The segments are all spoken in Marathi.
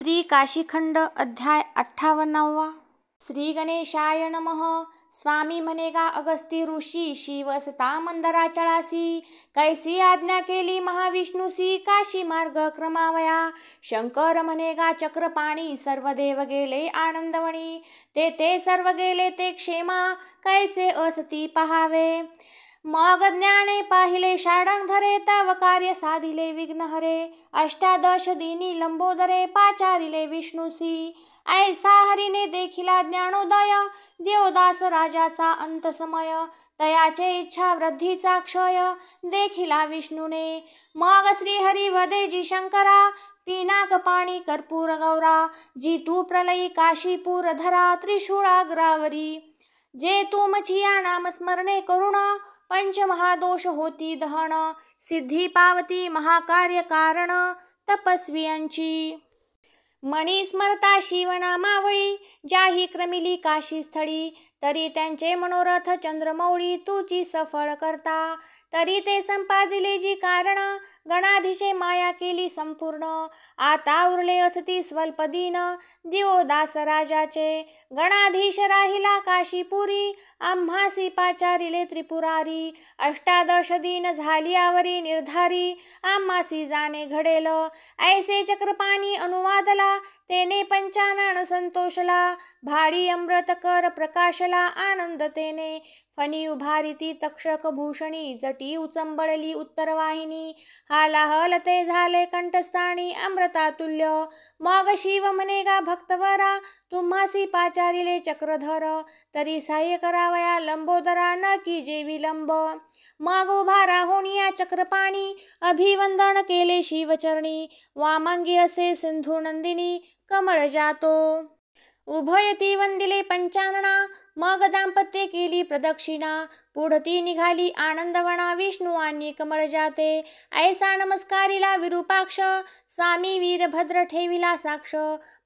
श्री काशीखंड अध्याय 58. श्री गणेशाय नमः. स्वामी म्हणेगा अगस्ती ऋषी शिवसता मंदराचळासी, कैसी आज्ञा केली महाविष्णूसी काशी मार्ग क्रमावया. शंकर म्हणेगा चक्रपाणी सर्व देव गेले आनंदवणी, ते सर्व गेले ते क्षेमा कैसे असती पहावे. मग ज्ञाने पाहिले षाडंग धरे तव कार्य साधिले विघ्नहरे. अष्टादश दिनी लंबोदरे पाचारिले विष्णूसी, ऐसा हरीने देखिला ज्ञानोदय देवदास राजाचा अंत समय. तयाचे इच्छा वृद्धीचा क्षय देखिला विष्णूने. मग श्रीहरी वदे जी शंकरा पिनाक पाणी कर्पूर गौरा. जी तू प्रलयी काशीपूर धरा त्रिशूळाग्रावरी. जे तुमचिया नाम स्मरणे करुण पंचमहादोष होती दहन. सिद्धी पावती महाकार्य कारण तपस्वियांची. मणी स्मरता शिवनामावळी जाही क्रमिली काशी स्थळी. तरी त्यांचे मनोरथ चंद्रमौळी तुची सफळ करता. तरी ते संपादिले जी कारण गणाधीशे माया केली संपूर्ण. आता उरले असती स्वल्पदीन दिवोदास राजाचे. गणाधीश राहिला काशीपुरी आम्हासी पाचारिले त्रिपुरारी. अष्टादश दिन झालियावरी निर्धारी आम्हासी जाणे घडेल. ऐसे चक्रपाणी अनुवादला तेने पंचानन संतोषला. भाडी अमृत कर प्रकाशला आनंद तेने. फणी उभारिती तक्षक भूषणी जटी उचंबळली उत्तरवाहिनी. हालाहल ते झाले कंठस्थानी अमृतातुल्य. मग शिव म्हणेगा भक्तवरा तुम्हासी पाचारिले चक्रधर. तरी सहाय्य करावया लंबोदरा न कीजे विलंब. मग उभा राहोनिया चक्रपाणी अभिवंदन केले शिवचरणी. वामांगी असे सिंधू नंदिनी कमळ जातो. उभयती वंदिले पंचानना मग दाम्पत्य केली प्रदक्षिणा. पुढती निघाली आनंदवना विष्णू आणि कमळ जाते. ऐसा नमस्कारिला विरूपाक्ष स्वामी वीरभद्र ठेविला साक्ष.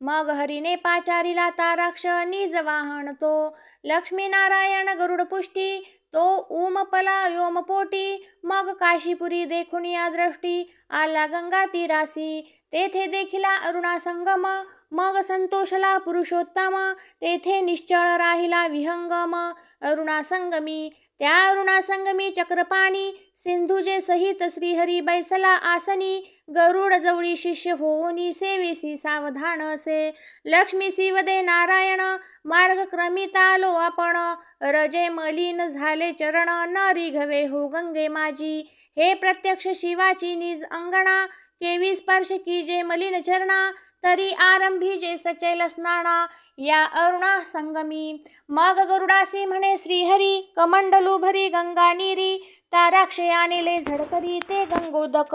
मग हरीने पाचारिला ताराक्ष निज वाहन तो. लक्ष्मीनारायण गरुड पुष्टी तो उमपला योमपोटी. मग काशीपुरी देखुनिया दृष्टी आला गंगा तीरासी. तेथे देखिला अरुणा संगम. मग संतोषला पुरुषोत्तम तेथे निश्चळ राहिला विहंगम. अरुणा संगमी त्या अरुणा संगमी चक्रपाणी सिंधुजे सहित श्रीहरी बैसला आसनी. गरुड जवळी शिष्य होऊनी सेवेसी सावधान असे. लक्ष्मी शिवदे नारायण मार्ग क्रमितालो आपण. रजे मलिन झाले चरण न रिघवे हो गंगे माझी. हे प्रत्यक्ष शिवाची निज अंगणा केवी स्पर्श कीजे मलिन चरणा. तरी आरंभी जे सचैल स्नाना या अरुणा संगमी. मग गरुडासी म्हणे श्रीहरी कमंडलू भरी गंगा नीरी. ताराक्षे आणले झडकरी ते गंगोदक.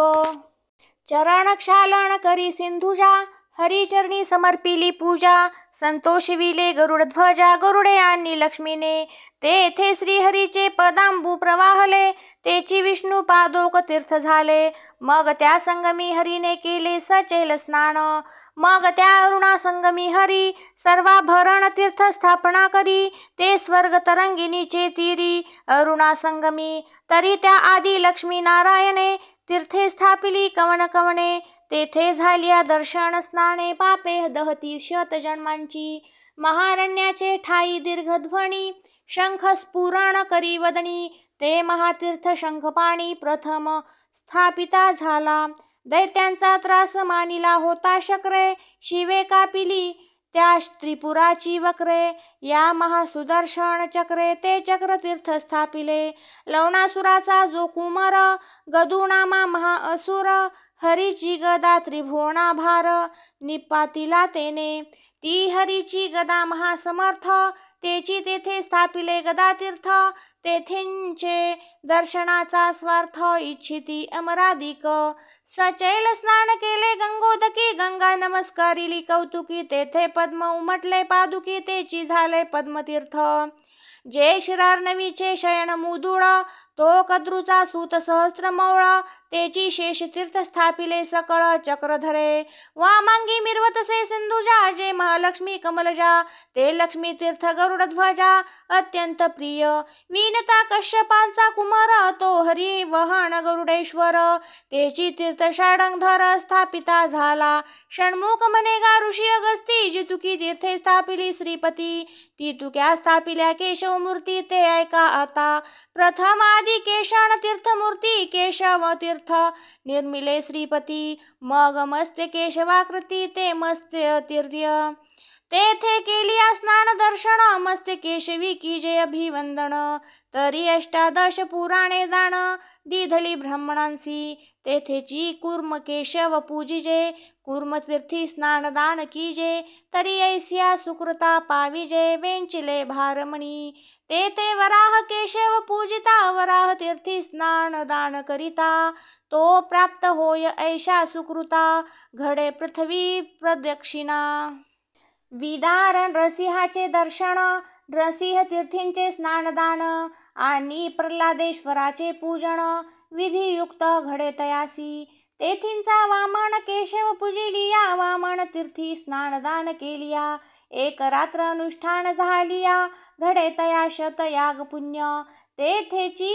चरण क्षालन करी सिंधुजा हरिचरणी समर्पिली पूजा. संतोषविले गरुड ध्वजा गरुडे आणि लक्ष्मीने. तेथे श्रीहरीचे पदांबू प्रवाहले तेची विष्णू पादोक तीर्थ झाले. मग त्या संगमी हरीने केले सचैल स्नान. मग त्या अरुणा संगमी हरी सर्वाभरण तीर्थ स्थापना करी. ते स्वर्ग तरंगिनीचे तीरी अरुणा संगमी. तरी त्या आदी लक्ष्मी नारायणे तीर्थे स्थापिली कवन कवने. तेथे झालिया दर्शन स्नाने पापे दहती शत जन्मांची. महारण्याचे ठाई दीर्घध्वनी शंख स्फुरण करी वदनी. ते महातीर्थ शंखपाणी प्रथम स्थापिता झाला. दैत्यांचा त्रास मानिला होता शक्रे. शिवे कापिली त्या त्रिपुराची वक्रे. या महासुदर्शन चक्रे ते चक्र तीर्थ स्थापिले. लवणासुराचा जो कुमर गदुनामा महाअसुर. हरीची गदा त्रिभुवना भार निपातिला तेने. ती हरीची गदा महासमर्थ तेची तेथे स्थापिले गदातीर्थ. तेथेंचे दर्शनाचा स्वार्थ इच्छिती अमराधिक. सचैल स्नान केले गंगोदकी गंगा नमस्कारिली कौतुकी. तेथे पद्म उमटले पादुकी तेची झाले पद्मतीर्थ. जे क्षीरार्णवीचे शयन मुदुळ तो कद्रूचा सूत सहस्त्रमौळ तेची शेष तीर्थ स्थापिले सकळ चक्रधरे वामांगी मिरवतसे सिंधुजा जे महालक्ष्मी कमलजा ते लक्ष्मी तीर्थ गरुडध्वजा अत्यंत प्रिय विनता कश्यपांचा कुमार तो हरी वहन गरुडेश्वर तेची तीर्थ षडंगधर स्थापिता झाला षण्मुख मनेगा ऋषी अगस्ती जितुकी तीर्थे स्थापिली श्रीपती ती तुक्या स्थापिल्या केशव मूर्ती ते ऐका आता प्रथम आदी केशण तीर्थमूर्ती केशव तीर्थ निर्मिले श्रीपती मग मस्ते केशवाकृती ते मस्ते तीर्थ तेथे केलिया स्नान दर्शन मस्ते केशवी की जे अभिवंदन तरी अष्टादश पुराणे दान दिधली ब्राह्मणांसी तेथेची कूर्म केशव पूजिजे कूर्म तीर्थी स्नानदान कीजे तरी ऐसिया सुकृता पाविजे वेंचिले भारमणी तेथे वराह केशव पूजिता वराह तीर्थी स्नानदान करिता तो प्राप्त होय ऐशा सुकृता घडे पृथ्वी प्रदक्षिणा विदारण नरसिंहाचे दर्शन नरसिंह तीर्थींचे स्नानदान आणि प्रल्हादेश्वराचे पूजन विधियुक्त घडे तयासी तेथींचा वामन केशव पूजिलिया वामन तीर्थी स्नानदान केलिया एक रात्र अनुष्ठान झालिया घडे तया शतयाग पुण्य तेथेची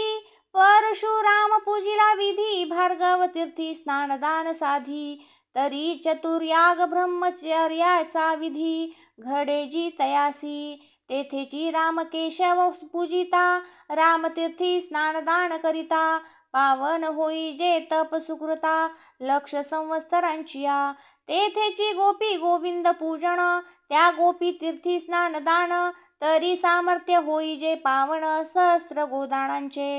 परशुराम पूजिला विधी भार्गव तीर्थी स्नानदान साधी तरी चतुर्याग ब्रह्मचर्याचा विधी घडे जी तयासी तेथेची रामकेशव पूजिता रामतीर्थी स्नानदान करिता पावन होई जे तप सुकृता लक्ष संवत्सरांचिया तेथेची गोपी गोविंद पूजन त्या गोपी तीर्थी स्नानदान तरी सामर्थ्य होई जे पावन सहस्र गोदानांचे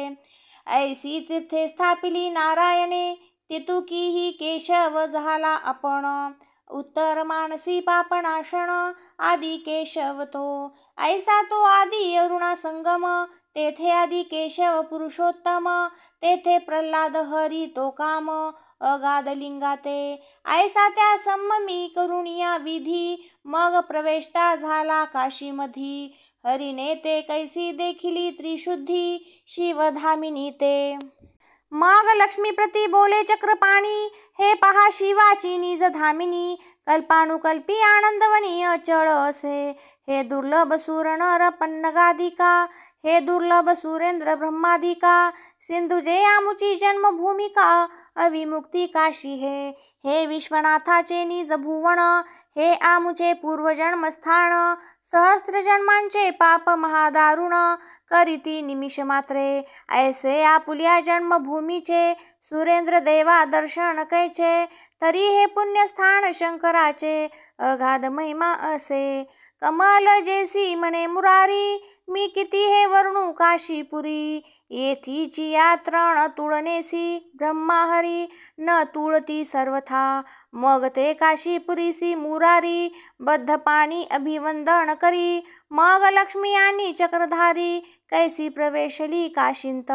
ऐसी तीर्थे स्थापिली नारायणे तितुकीही केशव झाला आपण उत्तर मानसी पापनाशन आदि केशव तो ऐसा तो आदि अरुणा संगम तेथे आदि केशव पुरुषोत्तम तेथे प्रल्हाद हरी तो काम अगाध लिंगाते ऐसा त्या सम्ममी करुणिया विधी मग प्रवेशता झाला काशीमधी हरीने ते कैसी देखिली त्रिशुद्धी शिवधामिनी ते मग लक्ष्मीप्रती बोले चक्रपाणी हे पहा शिवाची निज धामिनी कल्पानुकल्पी आनंदवनी अचळ असे हे दुर्लभ सूर नर पन्नगाधिका हे दुर्लभ सुरेंद्र ब्रह्माधिका सिंधुजे आमुची जन्मभूमिका अविमुक्ती काशी हे विश्वनाथाचे निज भुवन हे आमुचे पूर्वजन्मस्थान सहस्त्र जन्मांचे पाप महादारुण करीती निमिष मात्रे ऐसे आपुल्या जन्मभूमीचे सुरेंद्र देवा दर्शन कैचे तरी हे पुण्यस्थान शंकराचे अगाध महिमा असे कमल जेसी म्हणे मुरारी मी किती हे वर्णू काशीपुरी येथीची यात्रण तुळनेसी ब्रह्माहरी न तुळती सर्वथा मग ते काशीपुरीसी मुरारी बद्ध पाणी अभिवंदन करी मग लक्ष्मी आणि चक्रधारी कैसी प्रवेशली काशींत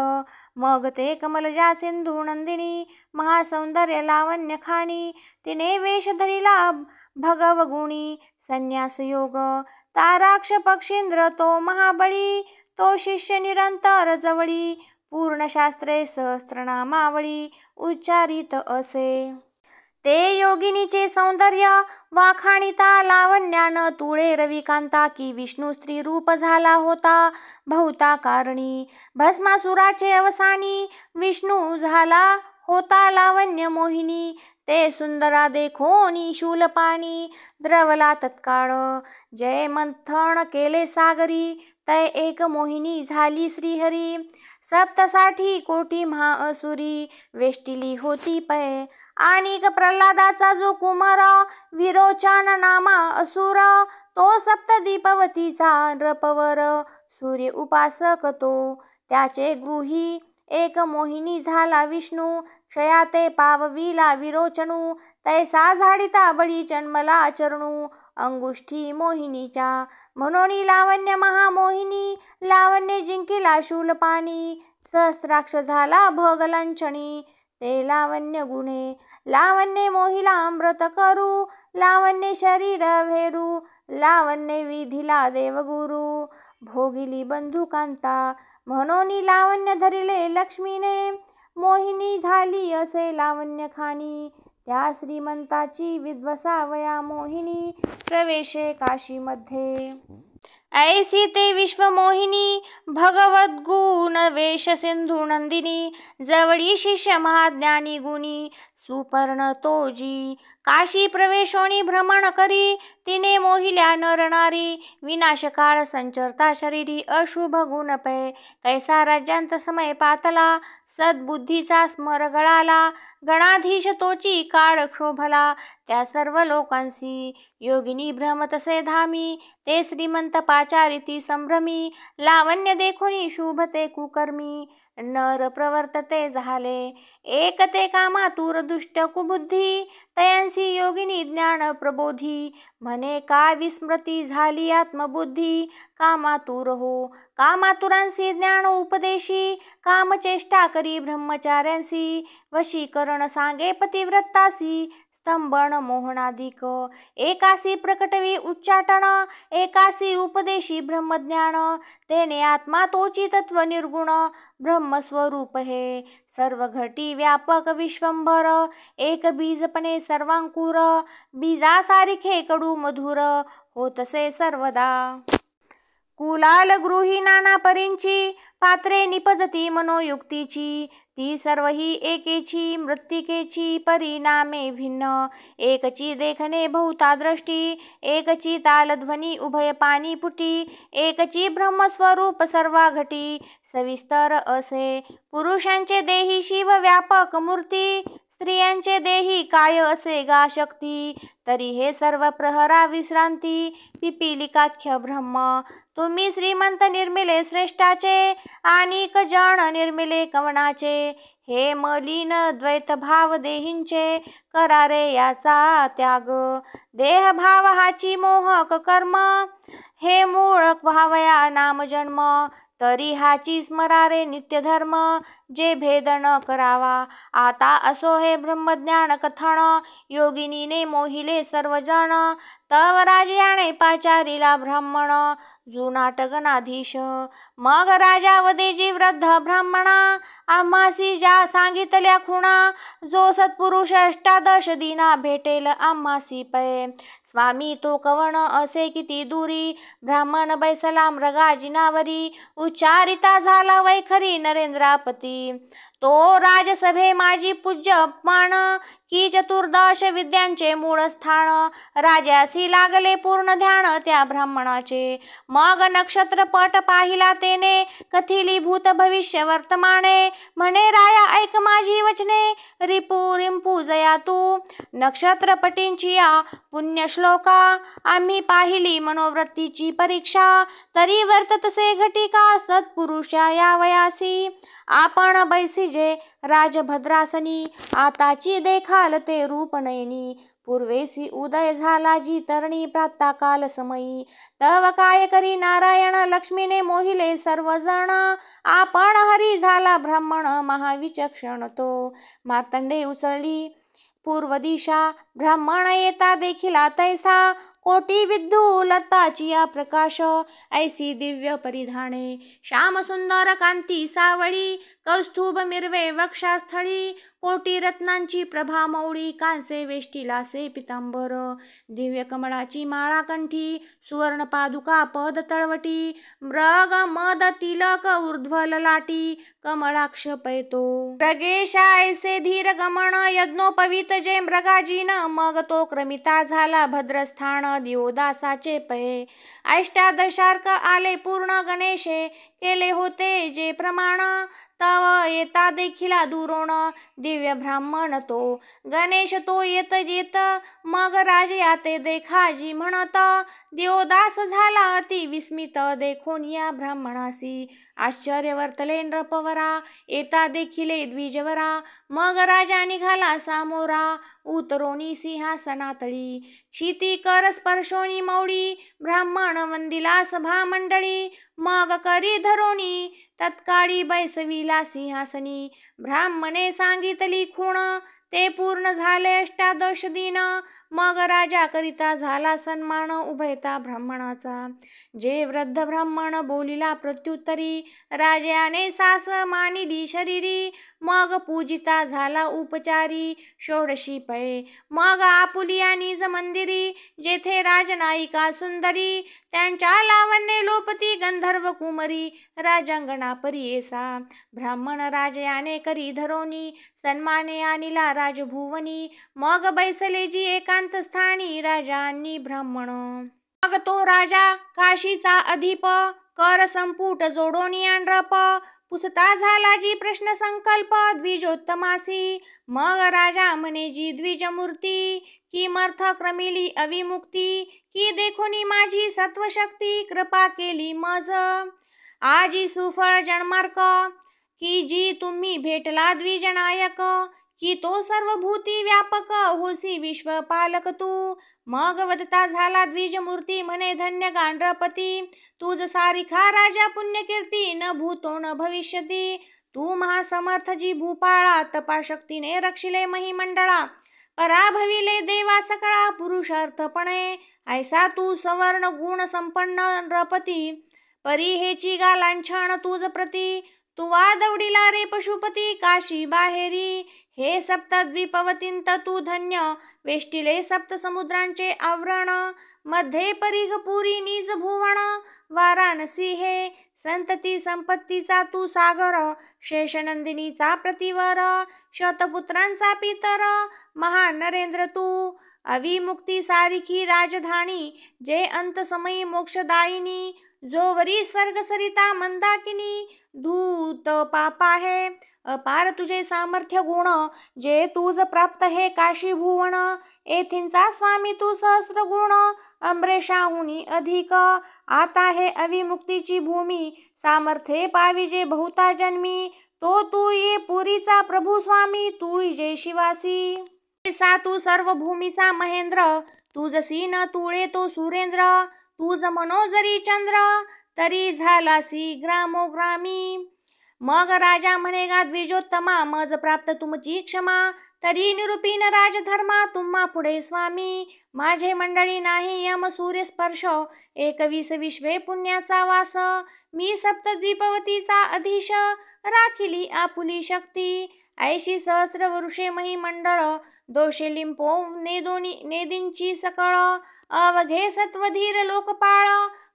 मग ते कमलजा सिंधू नंदिनी महासौंदर्य लावण्य खाणी तिने वेश धरिला भगवगुणी संन्यास योग ताराक्ष पक्षींद्र तो महाबळी तो शिष्य निरंतर जवळी पूर्ण शास्त्रे सहस्त्रनामावळी उच्चारित असे ते योगिनीचे सौंदर्य वाखाणिता लावण्यानं तुळे रविकांता की विष्णू स्त्री रूप झाला होता बहुता कारणी भस्मासुराचे अवसानी विष्णू झाला होता लावण्य मोहिनी ते सुंदरा देखोनी शूलपाणी द्रवला तत्काळ जय मंथन केले सागरी तय एक मोहिनी झाली श्रीहरी सप्तसाठी कोटी महाअसुरी वेष्टिली होती पै आणि प्रल्हादाचा जो कुमार विरोचन नामा असुर तो सप्तदीपवतीचा नृपवर सूर्य उपासक तो त्याचे गृही एक मोहिनी झाला विष्णू क्षयाते पावविला विरोचनू तैसा झाडिता बळी जन्मला चरणू अंगुष्ठी मोहिनीच्या म्हणून लावण्य महामोहिनी लावण्य जिंकिला शूलपाणी सहस्राक्ष झाला भोगलांछणी ते लावण्य गुणे लावण्य मोहिला अमृत करू लावण्य शरीर भेरू लावण्य विधिला देवगुरु भोगिली बंधुकांता म्हणून लावण्य धरिले लक्ष्मीने, मोहिनी झाली असे लावण्य खाणी. त्या श्रीमंताची विद्वसावया मोहिनी, प्रवेशे काशीमध्ये. ऐसी ते विश्वमोहिनी, भगवद् गुण वेश सिंधू नंदिनी. जवळी शिष्य महाज्ञानी गुणी, सुपर्ण तोजी. काशी प्रवेशोनी भ्रमण करी, तिने मोहिल्या नर नारी. विनाशकाळ संचरता शरीरी, अशुभ गुण पै. कैसा राज्यांत समय पातला, सद्बुद्धीचा स्मर गळाला. गणाधीश तोची काळ क्षोभला, त्या सर्व लोकांसी. योगिनी भ्रमतसे धामी, ते श्रीमंत पाचारिती संभ्रमी. लावण्य देखुनी शुभते कुकर्मी, नर प्रवर्तते झाले. एक ते कामातुर दुष्ट कुबुद्धी, तयांसी योगिनी ज्ञान प्रबोधी. म्हणे का विस्मृती झाली आत्मबुद्धी, कामातुर हो. कामातुरांसी ज्ञान उपदेशी, कामचेष्टा करी ब्रह्मचार्यांसी. वशीकरण सांगे पतिव्रतासी, स्तंभन मोहनाधिक. एकासी प्रकटवी उच्चाटन, एकासी उपदेशी ब्रह्मज्ञान. तेने आत्मा तोची तत्व निर्गुण, ब्रह्मस्वरूप हे. सर्व घटी व्यापक विश्वंभर, एक बीजपणे सर्वांकुर. बीजासारिखे कडू मधुर, होतसे सर्वदा. कुलाल गृही नाना परींची, पात्रे निपजती मनोयुक्तीची. ती सर्व ही एकेची, मृत्तिकेची परिणामे भिन्न. एकची देखणे बहुता दृष्टी, एकची तालध्वनी उभय पाणीपुटी. एकची ब्रह्मस्वरूप सर्वा घटी, सविस्तर असे. पुरुषांचे देही शिव व्यापक मूर्ती, स्त्रियांचे देही काय असे गा शक्ती. तरी हे सर्व प्रहरा विश्रांती, पिपीलिकाख्य ब्रह्म. तुम्ही श्रीमंत निर्मिले श्रेष्ठाचे, आणिक जण निर्मिले कवनाचे. हे मलिन द्वैतभाव देहींचे, करारे याचा त्याग. देहभाव हाची मोहक कर्म, हे मूळ व्हावया नामजन्म. तरी हाची स्मरारे नित्यधर्म, जे भेद न करावा. आता असो हे ब्रह्मज्ञान कथन, योगिनीने मोहिले सर्वजण. तव राजाने पाचारीला ब्राह्मण, जुनाट गणाधीश. मग राजा वदेजी वृद्ध ब्राह्मणा, आम्हासी ज्या सांगितल्या खुणा. जो सत्पुरुष अष्टादश दिना भेटेल आम्हासी पै. स्वामी तो कवण असे किती दुरी, ब्राह्मण बैसला मृगा जिनावरी. उच्चारिता झाला वैखरी नरेंद्रापती. तो राजसभे माझी पूज्य अपमान, की चतुर्दश विद्यांचे मूळ स्थान. राजासी लागले पूर्ण ध्यान त्या ब्राह्मणाचे. मग नक्षत्रपट पाहिला तेने, कथिली भूत भविष्य वर्तमाने. म्हणे राया ऐक माझी वचने, रिपू रिंपू जया तू. नक्षत्रपटींची या पुण्यश्लोका, आम्ही पाहिली मनोवृत्तीची परीक्षा. तरी वर्ततसे घटिका सत्पुरुषा या वयासी. आपण बैसिजे राजभद्रासनी, आताची देखाल ते रूपनयनी. पूर्वेसी उदय झाला जी तरणी प्रातःकाल समयी. तव काय करी नारायण लक्ष्मीने मोहिले सर्वजण. आपण हरी झाला ब्राह्मण महाविचक्षण तो. मार्तंडे उचलली पूर्व दिशा, ब्राह्मण येता देखिला तैसा. कोटी विद्युलताची या प्रकाश, ऐसी दिव्य परिधाने. श्याम सुंदर कांती सावळी, कौस्तुभ मिरवे वक्षास्थळी. कोटी रत्नांची प्रभा मौळी, कांसे वेष्टिलासे पितांबर. दिव्य कमळाची माळा कंठी, सुवर्ण पादुका पद तळवटी. मृग मद तिलक ऊर्ध्व ललाटी, कमळाक्ष पैतो. मृगेशा ऐसे धीर गमन, यज्ञोपवीत जे मृगाजीन. मग तो क्रमिता झाला भद्रस्थान, दिवोदासाचे पै. अष्टादशार्क आले पूर्ण गणेशे, केले होते जे प्रमाण. तव येता देखिला दुरोण, दिव्य ब्राह्मण तो. गणेश तो येत येत, मग राजे ते देखाजी म्हणत. दिवोदास झाला अति विस्मित, देखून या ब्राह्मणासी. आश्चर्य वर्तले नृपवरा, येता देखिले द्विजवरा. मग राजा निघाला सामोरा, उतरोनी सिंहासनातळी. क्षिती कर स्पर्शोनी मौळी, ब्राह्मण वंदिला सभा मंडळी. मग करी धरोनी तत्काळी बैसविला सिंहासनी. ब्राह्मणे सांगितली खुण, ते पूर्ण झाले 18 दिन. मग राजा करिता झाला सन्मान उभयता ब्राह्मणाचा. जे वृद्ध ब्राह्मण बोलिला प्रत्युत्तरी, राजाने सास मानिली शरीरी. मग पूजिता झाला उपचारी 16 पै. मग आपुलिया निज मंदिरी, जेथे राजनायिका सुंदरी. त्यांच्या लावण्ये लोपती गंधर्व कुमरी, राजांगणा परियेसा. ब्राह्मण राजयाने करी धरोनी, सन्माने आणिला राजभुवनी. मग बैसले जी एकांत स्थानी, राजांनी ब्राह्मण. मग तो राजा काशीचा अधिप, कर संपुट जोडोनी अंड्रप. पुसता झाला जी प्रश्न संकल्प द्विजोत्तमासी. मग राजा म्हणे जी द्विजमूर्ती, किमर्थ क्रमिली अविमुक्ती. की देखोनी माझी सत्वशक्ती, कृपा केली मज आजी सुफळ जन्मार्क. की जी तुम्ही भेटला द्विजनायक, की तो सर्वभूती व्यापक होसी विश्वपालक तू. मग वदता झाला द्विजमूर्ती म्हणे धन्य गांड्रपती. तुझ सारिखा राजा पुण्यकीर्ती, न भूतो न भविष्यती. तू महासमर्थ जी भूपाळा, तपाशक्तीने रक्षिले महिमंडळा. पराभविले देवा सकळा पुरुषार्थपणे. ऐसा तू सवर्ण गुण संपन्न नृपती, परी हेची गा लांछन तुझ प्रती. तू वादवडिला रे पशुपती काशी बाहेरी. हे सप्तद्वीपवतींत तू धन्य, वेष्टिले सप्त समुद्रांचे आवरण. मध्ये परिघपुरी निज भुवन, वाराणसी हे संतती संपत्तीचा तू सागर. शेषनंदिनीचा प्रतिवर, शतपुत्रांचा पितर. महान नरेंद्र तू, अविमुक्ती सारिखी राजधानी. जे अंतसमयी मोक्षदायिनी, जोवरी स्वर्ग सरिता मंदाकिनी. धूत पापा हे अपार तुझे सामर्थ्य गुण, जे तुझ प्राप्त हे काशी भुवन. येथींचा स्वामी तू सहस्र गुण, अमरेशाहुनी अधिक. आता हे अविमुक्तीची भूमी, सामर्थ्ये पाविजे बहुता जन्मी. तो तू ये पुरीचा प्रभू स्वामी, तुळीजे शिवासी. ऐसा तू सर्व भूमीचा महेंद्र, तुझसी न तुळे तो सुरेंद्र. तुझ मनोजरी चंद्र, तरी झालासी ग्रामोग्रामी. मग राजा म्हणेगा द्विजोत्तमा, मज प्राप्त तुमची क्षमा. तरी निरूपीन राजधर्मा, तुम्हा पुढे स्वामी. माझे मंडळी नाही यम सूर्य स्पर्श, 21 विश्वे पुण्याचा वास. मी सप्तद्वीपवतीचा अधीश, राखिली आपुली शक्ती. ऐशी सहस्र वरुषे महिमंडळ, दोषे लिंपो नेदींची सकळ. अवघे सत्वधीर लोकपाळ,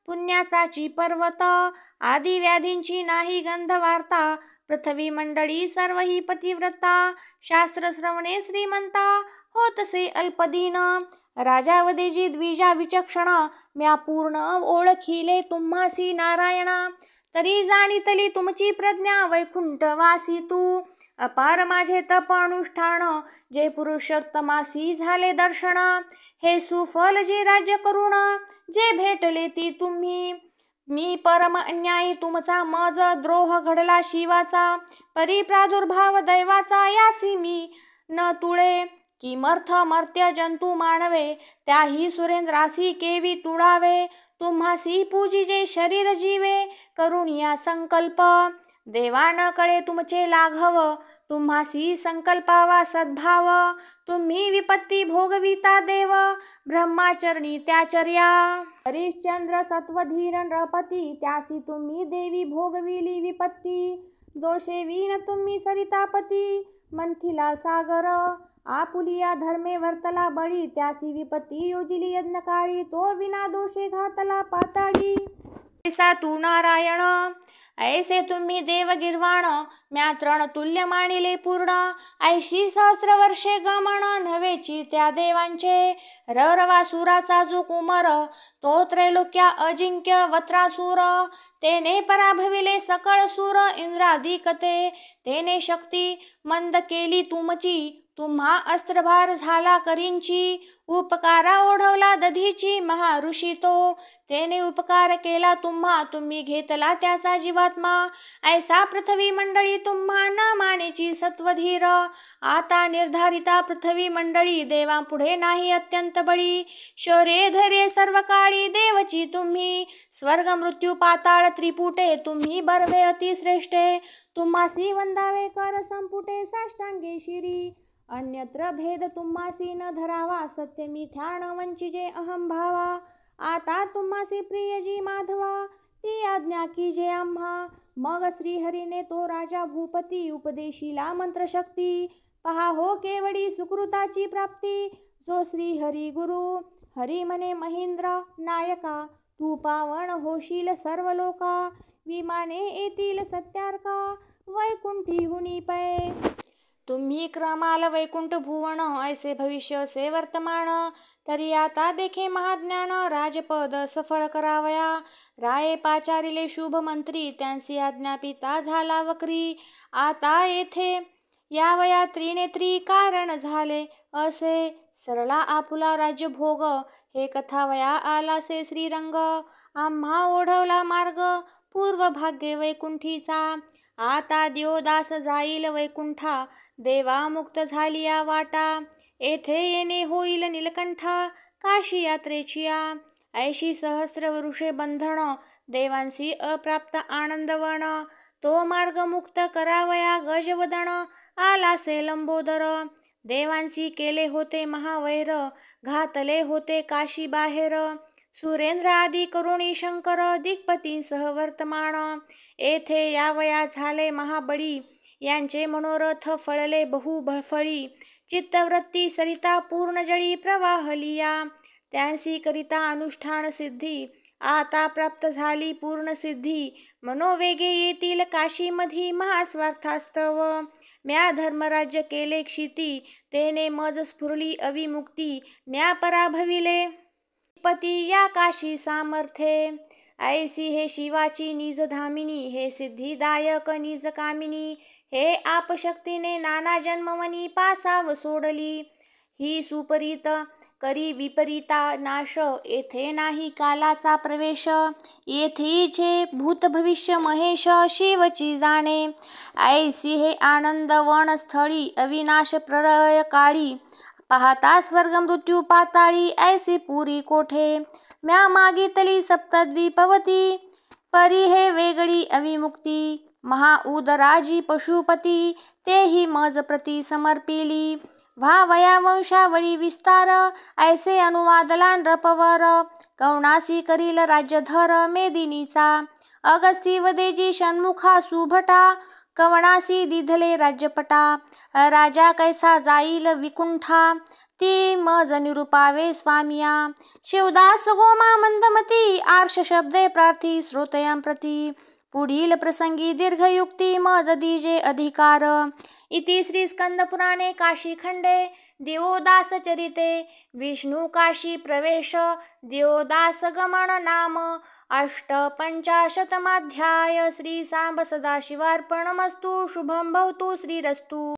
पुण्याचाची पर्वत. आदी व्याधींची नाही गंध वार्ता, पृथ्वी मंडळी सर्व ही पतिव्रता. शास्त्र श्रवणे श्रीमंता, होतसे अल्पदीन. राजा वदेजी द्विजा विचक्षणा, म्या पूर्ण ओळखिले तुम्हासी नारायणा. तरी जाणीतली तुमची प्रज्ञा, वैकुंठवासी तू. अपार माझे तप अनुष्ठान, जे पुरुषोत्तमासी झाले दर्शन. हे सुफल जे राज्य करुण, जे भेटले ती तुम्ही. मी परम अन्यायी तुमचा मज, द्रोह घडला शिवाचा. परिप्रादुर्भाव दैवाचा, यासी मी न तुळे. किमर्थ मर्त्य जंतू मानवे, त्याही सुरेंद्रासी केवी तुळावे. तुम्हासी पूजिजे शरीर जीवे, करुणिया संकल्प. देवा न कळे तुमचे लाघव, तुम्हासी संकल्पावा सद्भाव. तुम्ही विपत्ती भोगविता देव, ब्रह्माचरणी त्याचर्या. हरिश्चंद्र सत्वधीर नृपती, त्यासी तुम्ही देवी भोगविली विपत्ती. दोषे विन तुम्ही सरितापती, मंथिला सागर. आपुलिया धर्मे वर्तला बळी, त्यासी विपत्ती योजिली यज्ञकाळी. तो विना दोषे घातला पाताळी. ऐसा तू नारायण, ऐसे तुम्ही देव गिर्वाण. म्या तृण तुल्य मानिले पूर्ण, ऐशी सहस्र वर्षे गमन नव्हेची त्या देवांचे. रवरवासुराचा जो कुमर, तो त्रैलोक्या अजिंक्य वत्रासुर. तेने पराभविले सकळ सूर, इंद्रादिकते. तेने शक्ती मंद केली तुमची, तुम्हा अस्त्रभार झाला करींची. उपकारा ओढवला दधीची, महाऋषी तो. तेने उपकार केला तुम्हा, तुम्ही घेतला त्याचा जीवात्मा. ऐसा पृथ्वी मंडळी तुम्हा न मानेची सत्वधीर. आता निर्धारिता पृथ्वी मंडळी, देवांपुढे नाही अत्यंत बळी. शौर्ये धैर्ये सर्व काळी देवची तुम्ही. स्वर्ग मृत्यू पाताळ त्रिपुटे, तुम्ही बर्वे अतिश्रेष्ठे. तुम्हासी वंदावे कर संपुटे, साष्टांगे शिरी. अन्यत्र भेद तुम्हासी न धरावा, सत्य मिथ्यान वंचिजे अहम भावा. आता तुम्हासी प्रियजी माधवा, ती आज्ञा कीजे आम्हा. मग श्रीहरीने तो राजा भूपती, उपदेशिला मंत्रशक्ती. पहा हो केवडी सुकृताची प्राप्ती, जो श्रीहरी गुरु. हरी म्हणे महेंद्र नायका, तू पावन होशील सर्व लोका. विमाने येतील सत्यार्का, वैकुंठीहुनी पै. तुम्ही क्रमाल वैकुंठ भुवन, ऐसे भविष्य असे वर्तमान. तरी आता देखे महाज्ञान, राजपद सफळ करावया. राये पाचारिले शुभ मंत्री, त्यांसी आज्ञापिता झाला वक्री. आता येथे यावया त्रिनेत्री, कारण झाले असे सरला आपुला राज्य भोग. हे कथावया आलासे श्रीरंग, आम्हा ओढवला मार्ग पूर्व भाग्ये वैकुंठीचा. आता दिवदास जाईल वैकुंठा, देवा मुक्त झाली या वाटा. येथे येणे होईल नीलकंठा, काशी यात्रेचिया. ऐशी सहस्र वृषे बंधन, देवांसी अप्राप्त आनंदवन. तो मार्ग मुक्त करावया गजवदन, आलासे लंबोदर. देवांसी केले होते महावैर, घातले होते काशी बाहेर. सुरेंद्र आदी करुणी शंकर, दिग्पतींसह वर्तमान. येथे यावया झाले महाबळी, यांचे मनोरथ फळले बहुफळी. चित्तवृत्ती सरिता पूर्ण जळी प्रवाहलिया, त्यांसी करिता अनुष्ठान सिद्धी. आता प्राप्त झाली पूर्ण सिद्धी, मनोवेगे येतील काशीमधी महास्वार्थास्तव. म्या धर्मराज्य केले क्षिती, तेने मज स्फुरली अविमुक्ती. म्या पराभविले पती या काशी सामर्थ्ये. ऐसी हे शिवाची निज धामिनी, हे सिद्धिदायक निज कामिनी. हे आपशक्तीने नाना जन्मवनी पासाव सोडली. ही सुपरीत करी विपरीता नाश, येथे नाही कालाचा प्रवेश. येथीचे भूत भविष्य महेश, शिवची जाणे. ऐसी हे आनंद वन स्थळी, अविनाश प्रलय काळी. पाहता स्वर्ग मृत्यू पाताळी, ऐसी पुरी कोठे. म्या मागितली सप्तद्वीपवती, परी हे वेगळी अविमुक्ती. महाउदराजी पशुपती, तेही मज प्रती समर्पिली. व्हावया वंशावळी विस्तार, ऐसे अनुवादला नृपवर. कौणासी करील राज्यधर मेदिनीचा, अगस्ती वदेजी षण्मुखा सुभटा. कवणासी दिधले राज्यपटा, राजा कैसा जाईल विकुंठा. ती मज निरुपावे स्वामिया. शिवदास गोमा मंदमती, आर्ष शब्दे प्रार्थी श्रोतयां प्रती. पुढील प्रसंगी दीर्घयुक्ती मज दीजे अधिकार. इति श्री स्कंदपुराणे काशीखंडे दिवोदास चरिते विष्णु काशी प्रवेश दिवोदास गमन नाम अष्टपंचाशतमाध्याय. श्री सांब सदाशिवार्पणमस्तु. शुभं भवतु. श्रीरस्तु.